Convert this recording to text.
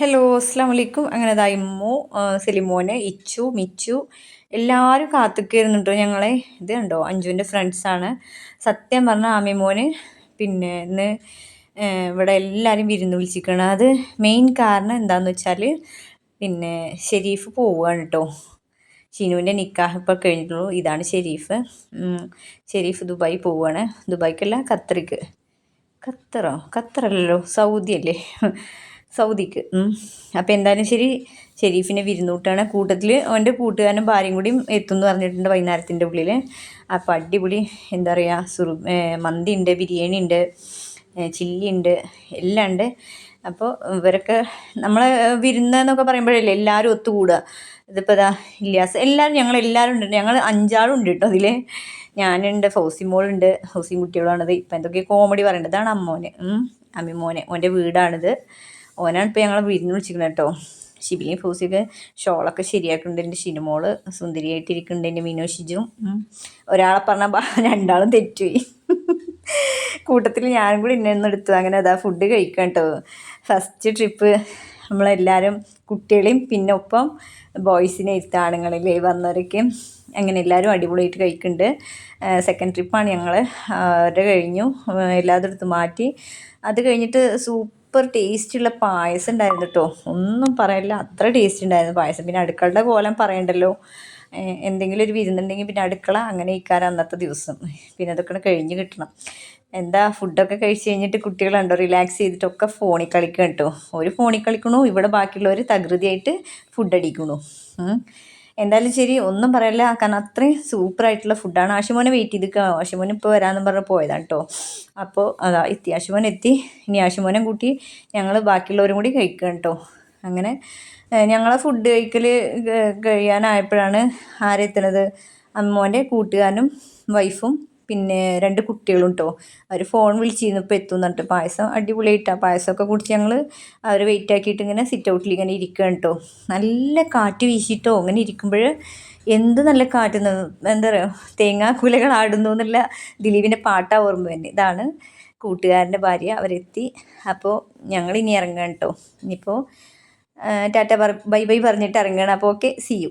Hello അസ്സാം വലൈക്കും. അങ്ങനെ ദാ ഇമ്മു, സെലിമോന്, ഇച്ചു, മിച്ചു എല്ലാവരും കാത്തുക്കായിരുന്നു കേട്ടോ ഞങ്ങളെ. ഇത് കണ്ടോ അഞ്ജുവിൻ്റെ ഫ്രണ്ട്സാണ്. സത്യം പറഞ്ഞാൽ ആമിമോന് പിന്നെ ഇന്ന് ഇവിടെ എല്ലാവരും വിരുന്ന് വിളിച്ചിരിക്കണം. അത് മെയിൻ കാരണം എന്താണെന്ന് വെച്ചാൽ പിന്നെ ഷെരീഫ് പോവുകയാണ് കേട്ടോ. ഷിനുവിൻ്റെ നിക്കാഹ് ഇപ്പോൾ കഴിഞ്ഞിട്ടുള്ളൂ. ഇതാണ് ഷെരീഫ്. ഷെരീഫ് ദുബായി പോവുകയാണ്. ദുബായ്ക്കല്ല, ഖത്തറിക്ക്. ഖത്തറല്ലല്ലോ, സൗദി അല്ലേ, സൗദിക്ക്. അപ്പോൾ എന്തായാലും ശരി, ഷെരീഫിനെ വിരുന്നൂട്ടാണ്. കൂട്ടത്തിൽ അവൻ്റെ കൂട്ടുകാരനും ഭാര്യയും കൂടിയും എത്തുമെന്ന് പറഞ്ഞിട്ടുണ്ട് വൈകുന്നേരത്തിൻ്റെ ഉള്ളിൽ. അപ്പോൾ അടിപൊളി എന്താ പറയുക, മന്തി ഉണ്ട്, ബിരിയാണി ഉണ്ട്, ചില്ലി ഉണ്ട്, എല്ലാം ഉണ്ട്. അപ്പോൾ ഇവരൊക്കെ നമ്മളെ വിരുന്നെന്നൊക്കെ പറയുമ്പോഴല്ലേ എല്ലാവരും ഒത്തുകൂടുക. ഇതിപ്പോൾ ഇതാ ഇല്യാസ്, എല്ലാവരും ഞങ്ങളെല്ലാവരും ഉണ്ട്. ഞങ്ങൾ 5 ആളുണ്ട് കേട്ടോ അതിൽ. ഞാനുണ്ട്, ഫൗസിമോളുണ്ട്, ഫൗസിയും കുട്ടികളാണിത്. ഇപ്പം എന്തൊക്കെ കോമഡി പറയേണ്ടത്. ഇതാണ് അമ്മോന്, അമ്മിമോനെ, ഓൻ്റെ വീടാണിത്. ഓനാണ് ഇപ്പോൾ ഞങ്ങളെ വിരുന്ന് വിളിച്ചിരിക്കുന്നത് കേട്ടോ. ഷിബിലിയും ഫൗസിയൊക്കെ ഷോളൊക്കെ ശരിയാക്കുന്നുണ്ട്. എൻ്റെ ഷിനുമോള് സുന്ദരിയായിട്ടിരിക്കുന്നുണ്ട്. എൻ്റെ മിനു ഷിജും. ഒരാളെ പറഞ്ഞാൽ 2 തെറ്റുപോയി. കൂട്ടത്തിൽ ഞാനും കൂടി ഇന്നെടുത്തു. അങ്ങനെ അതാ ഫുഡ് കഴിക്കാം കേട്ടോ. ഫസ്റ്റ് ട്രിപ്പ് നമ്മളെല്ലാവരും കുട്ടികളെയും പിന്നെ ഒപ്പം ബോയ്സിനെ ഇരുത്ത ആണുങ്ങളിലേ വന്നവരൊക്കെ അങ്ങനെ എല്ലാവരും അടിപൊളിയായിട്ട് കഴിക്കുന്നുണ്ട്. സെക്കൻഡ് ട്രിപ്പാണ് ഞങ്ങൾ. അവരുടെ കഴിഞ്ഞു, എല്ലാവരും എടുത്ത് മാറ്റി. അത് കഴിഞ്ഞിട്ട് സൂപ്പർ ടേസ്റ്റുള്ള പായസം ഉണ്ടായിരുന്നു കേട്ടോ. ഒന്നും പറയില്ല, അത്ര ടേസ്റ്റ് ഉണ്ടായിരുന്നു പായസം. പിന്നെ അടുക്കളയുടെ കോലം പറയണ്ടല്ലോ. എന്തെങ്കിലും ഒരു വിരുന്നുണ്ടെങ്കിൽ പിന്നെ അടുക്കള അങ്ങനെ ഇരിക്കാറ് അന്നത്തെ ദിവസം. പിന്നെ അതൊക്കെ കഴിഞ്ഞ് കിട്ടണം. എന്താ ഫുഡൊക്കെ കഴിച്ച് കഴിഞ്ഞിട്ട് കുട്ടികളുണ്ടോ റിലാക്സ് ചെയ്തിട്ടൊക്കെ ഫോണിൽ കളിക്കുക കേട്ടോ. ഒരു ഫോണിൽ കളിക്കണു, ഇവിടെ ബാക്കിയുള്ളവർ തകൃതിയായിട്ട് ഫുഡ് അടിക്കണു. എന്തായാലും ശരി, ഒന്നും പറയല്ല, കാരണം അത്രയും സൂപ്പറായിട്ടുള്ള ഫുഡാണ്. ആശുമോനെ വെയിറ്റ് ചെയ്തിരിക്കുക. ആശുമോൻ ഇപ്പോൾ വരാമെന്ന് പറഞ്ഞ് പോയതാണ് കേട്ടോ. അപ്പോൾ അതാ എത്തി, ആശുമോൻ എത്തി. ഇനി ആശുമോനെ കൂട്ടി ഞങ്ങൾ ബാക്കിയുള്ളവരും കൂടി കഴിക്കുക കേട്ടോ. അങ്ങനെ ഞങ്ങളെ ഫുഡ് കഴിക്കൽ കഴിയാനായപ്പോഴാണ് ആരെത്തുന്നത്, അമ്മോൻ്റെ കൂട്ടുകാരനും വൈഫും പിന്നെ 2 കുട്ടികളും കേട്ടോ. അവർ ഫോൺ വിളിച്ചിരുന്നു ഇപ്പോൾ എത്തും എന്നിട്ട്. പായസം അടിപൊളിയായിട്ടാണ്. പായസമൊക്കെ കുടിച്ച് ഞങ്ങൾ അവർ വെയിറ്റ് ആക്കിയിട്ട് ഇങ്ങനെ സിറ്റ് ഔട്ടിൽ ഇങ്ങനെ ഇരിക്കുകയാണ് കേട്ടോ. നല്ല കാറ്റ് വീശിയിട്ടോ. അങ്ങനെ ഇരിക്കുമ്പോൾ എന്ത് നല്ല കാറ്റ്, എന്താ പറയുക, തേങ്ങാക്കുലകൾ ആടുന്നു എന്നുള്ള ദിലീപിൻ്റെ പാട്ടാണ് ഓർമ്മ തന്നെ. ഇതാണ് കൂട്ടുകാരൻ്റെ ഭാര്യ, അവരെത്തി. അപ്പോൾ ഞങ്ങളിനി ഇറങ്ങുകയാണ് കേട്ടോ. ഇനിയിപ്പോൾ ടാറ്റ ബൈ ബൈ പറഞ്ഞിട്ട് ഇറങ്ങുകയാണ്. അപ്പോൾ ഓക്കെ, സി യു.